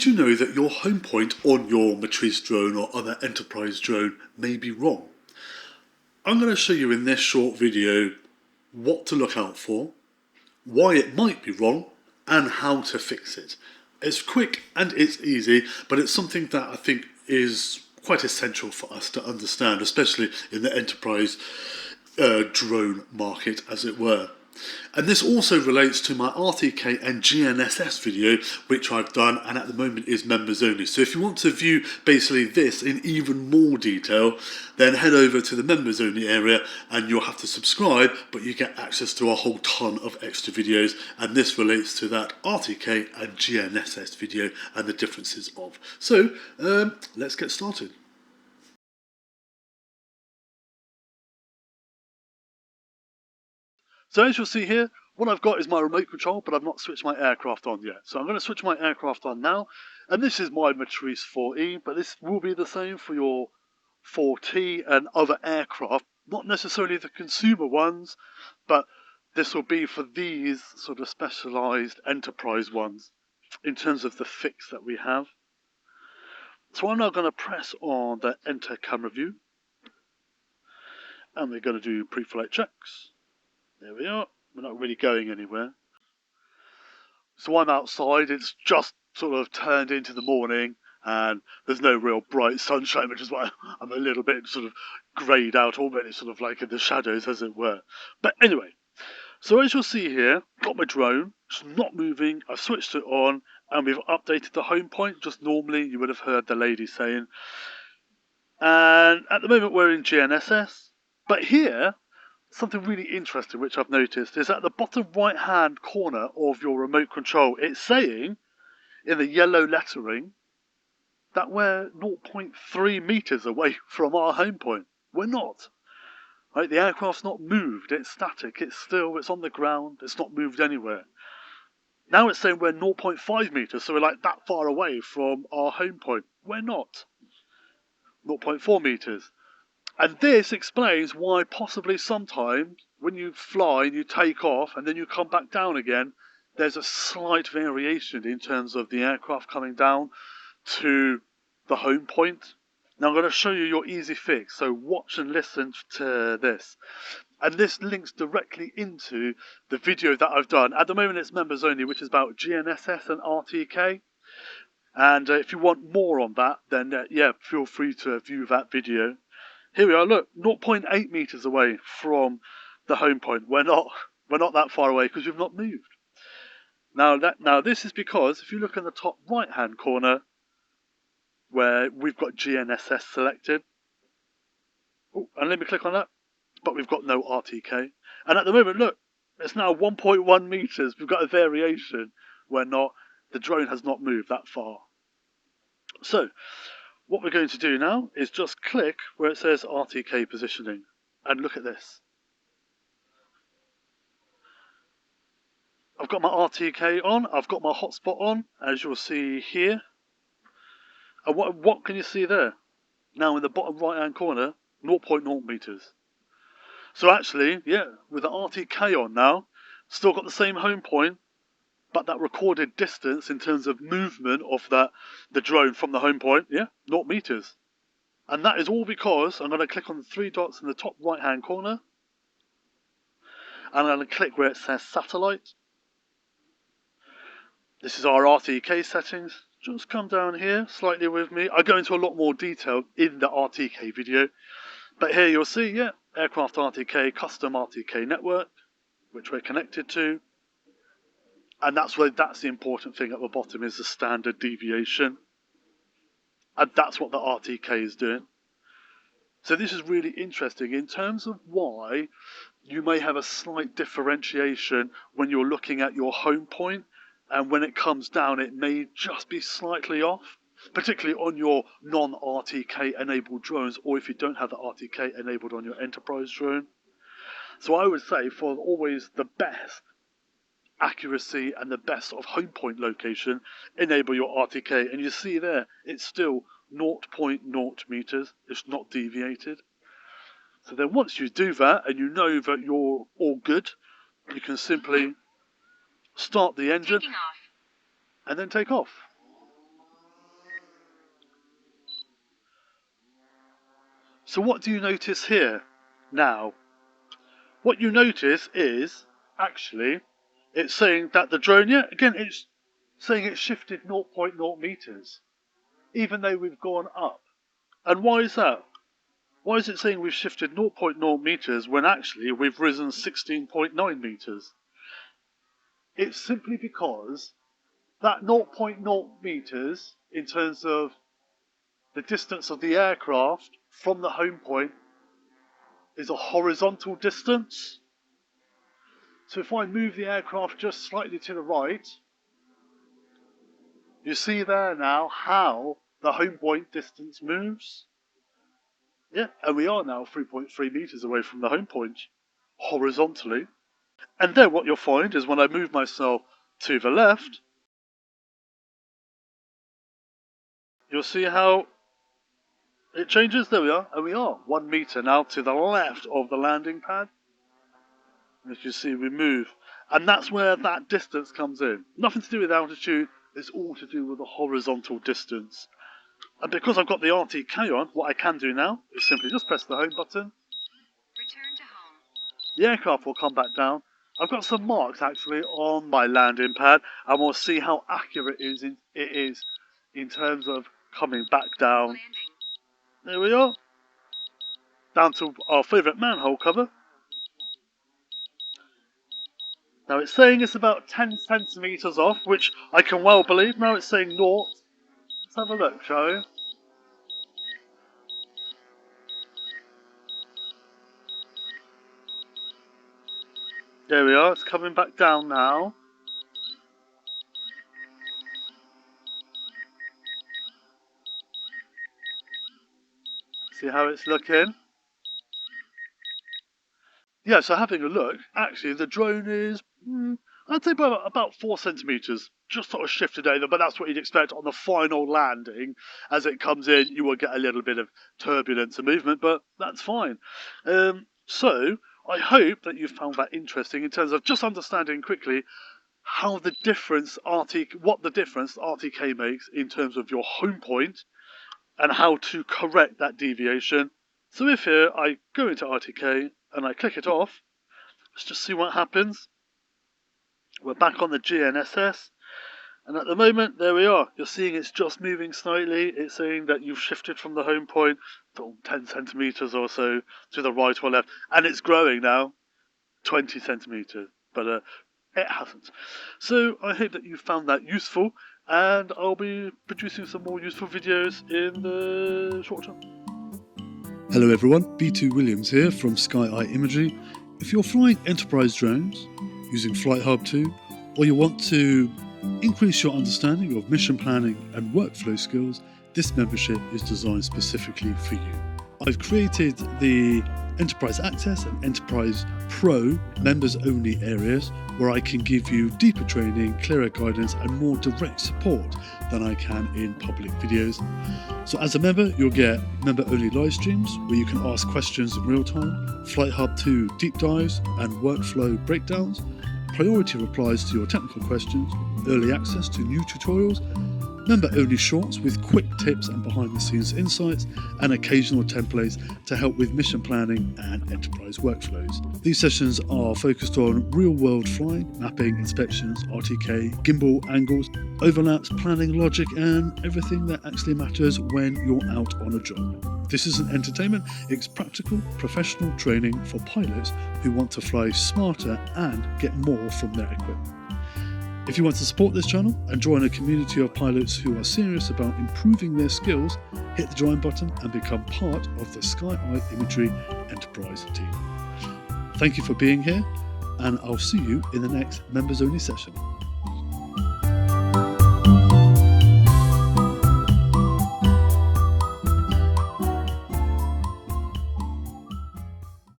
Did you know that your home point on your Matrice drone or other enterprise drone may be wrong? I'm going to show you in this short video what to look out for, why it might be wrong, and how to fix it. It's quick and it's easy, but it's something that I think is quite essential for us to understand, especially in the enterprise drone market, as it were. And this also relates to my RTK and GNSS video, which I've done and at the moment is members only. So if you want to view basically this in even more detail, then head over to the members only area and you'll have to subscribe, but you get access to a whole ton of extra videos. And this relates to that RTK and GNSS video and the differences of. So let's get started. So as you'll see here, what I've got is my remote control, but I've not switched my aircraft on yet. So I'm going to switch my aircraft on now. And this is my Matrice 4E, but this will be the same for your 4T and other aircraft. Not necessarily the consumer ones, but this will be for these sort of specialised enterprise ones in terms of the fix that we have. So I'm now going to press on the enter camera view. And we're going to do pre-flight checks. There we are. We're not really going anywhere. So I'm outside. It's just sort of turned into the morning and there's no real bright sunshine, which is why I'm a little bit sort of greyed out already, sort of like in the shadows, as it were. But anyway, so as you'll see here, got my drone. It's not moving. I've switched it on and we've updated the home point. Just normally you would have heard the lady saying. And at the moment we're in GNSS. But here, something really interesting which I've noticed is at the bottom right hand corner of your remote control, it's saying in the yellow lettering that we're 0.3 meters away from our home point. We're not. Right? The aircraft's not moved, it's static, it's on the ground, it's not moved anywhere. Now it's saying we're 0.5 meters, so we're like that far away from our home point. We're not. 0.4 meters. And this explains why possibly sometimes when you fly and you take off and then you come back down again, there's a slight variation in terms of the aircraft coming down to the home point. Now I'm going to show you your easy fix, so watch and listen to this. And this links directly into the video that I've done. At the moment it's members only, which is about GNSS and RTK. And if you want more on that, then yeah, feel free to view that video. Here we are, look, 0.8 meters away from the home point. We're not that far away because we've not moved. Now this is because if you look in the top right hand corner where we've got GNSS selected. Oh, and let me click on that. But we've got no RTK. And at the moment, look, it's now 1.1 meters. We've got a variation where the drone has not moved that far. So what we're going to do now is just click where it says RTK positioning and look at this. I've got my RTK on, I've got my hotspot on, as you'll see here. And what can you see there? Now in the bottom right hand corner, 0.0 meters. So actually, yeah, with the RTK on now, still got the same home point, but that recorded distance in terms of movement of the drone from the home point, yeah, 0 meters. And that is all because I'm going to click on the three dots in the top right hand corner. And I'm going to click where it says satellite. This is our RTK settings. Just come down here slightly with me. I go into a lot more detail in the RTK video. But here you'll see, yeah, aircraft RTK, custom RTK network, which we're connected to. And that's the important thing at the bottom is the standard deviation. And that's what the RTK is doing. So this is really interesting in terms of why you may have a slight differentiation when you're looking at your home point, and when it comes down it may just be slightly off, particularly on your non-RTK enabled drones, or if you don't have the RTK enabled on your enterprise drone. So I would say for always the best accuracy and the best sort of home point location, enable your RTK, and you see there it's still 0.0 meters, it's not deviated. So then once you do that and you know that you're all good, you can simply start the engine and then take off. So what do you notice here now? What you notice is, actually, it's saying that the drone, yeah, again, it's saying it's shifted 0.0 meters, even though we've gone up. And why is that? Why is it saying we've shifted 0.0 meters when actually we've risen 16.9 meters? It's simply because that 0.0 meters, in terms of the distance of the aircraft from the home point, is a horizontal distance. So if I move the aircraft just slightly to the right, you see there now how the home point distance moves. Yeah, and we are now 3.3 meters away from the home point, horizontally. And then what you'll find is when I move myself to the left, you'll see how it changes. There we are, and we are 1 meter now to the left of the landing pad. As you see, we move, and that's where that distance comes in. Nothing to do with altitude, it's all to do with the horizontal distance. And because I've got the RTK on, what I can do now is simply just press the home button. Return to home. The aircraft will come back down. I've got some marks actually on my landing pad, and we'll see how accurate it is in terms of coming back down. Landing. There we are. Down to our favourite manhole cover. Now it's saying it's about 10 centimetres off, which I can well believe. Now it's saying 0. Let's have a look, shall we? There we are, it's coming back down now. See how it's looking? Yeah, so having a look, actually the drone is, I'd say about 4 centimetres, just sort of shifted over, but that's what you'd expect on the final landing. As it comes in, you will get a little bit of turbulence and movement, but that's fine. So, I hope that you found that interesting in terms of just understanding quickly how the difference what the difference RTK makes in terms of your home point and how to correct that deviation. So if here I go into RTK and I click it off, let's just see what happens. We're back on the GNSS, and at the moment, there we are. You're seeing it's just moving slightly. It's saying that you've shifted from the home point to 10 centimetres or so to the right or left, and it's growing now, 20 centimetres, but it hasn't. So I hope that you found that useful, and I'll be producing some more useful videos in the short term. Hello everyone, B2 Williams here from Sky Eye Imagery. If you're flying enterprise drones using FlightHub 2, or you want to increase your understanding of mission planning and workflow skills, this membership is designed specifically for you. I've created the Enterprise Access and Enterprise Pro members only areas where I can give you deeper training, clearer guidance and more direct support than I can in public videos. So as a member, you'll get member only live streams where you can ask questions in real time, FlightHub 2 deep dives and workflow breakdowns, priority replies to your technical questions, early access to new tutorials, member-only shorts with quick tips and behind-the-scenes insights, and occasional templates to help with mission planning and enterprise workflows. These sessions are focused on real-world flying, mapping, inspections, RTK, gimbal angles, overlaps, planning logic, and everything that actually matters when you're out on a job. This isn't entertainment, it's practical, professional training for pilots who want to fly smarter and get more from their equipment. If you want to support this channel and join a community of pilots who are serious about improving their skills, hit the join button and become part of the Sky Eye Imagery Enterprise team. Thank you for being here, and I'll see you in the next members only session.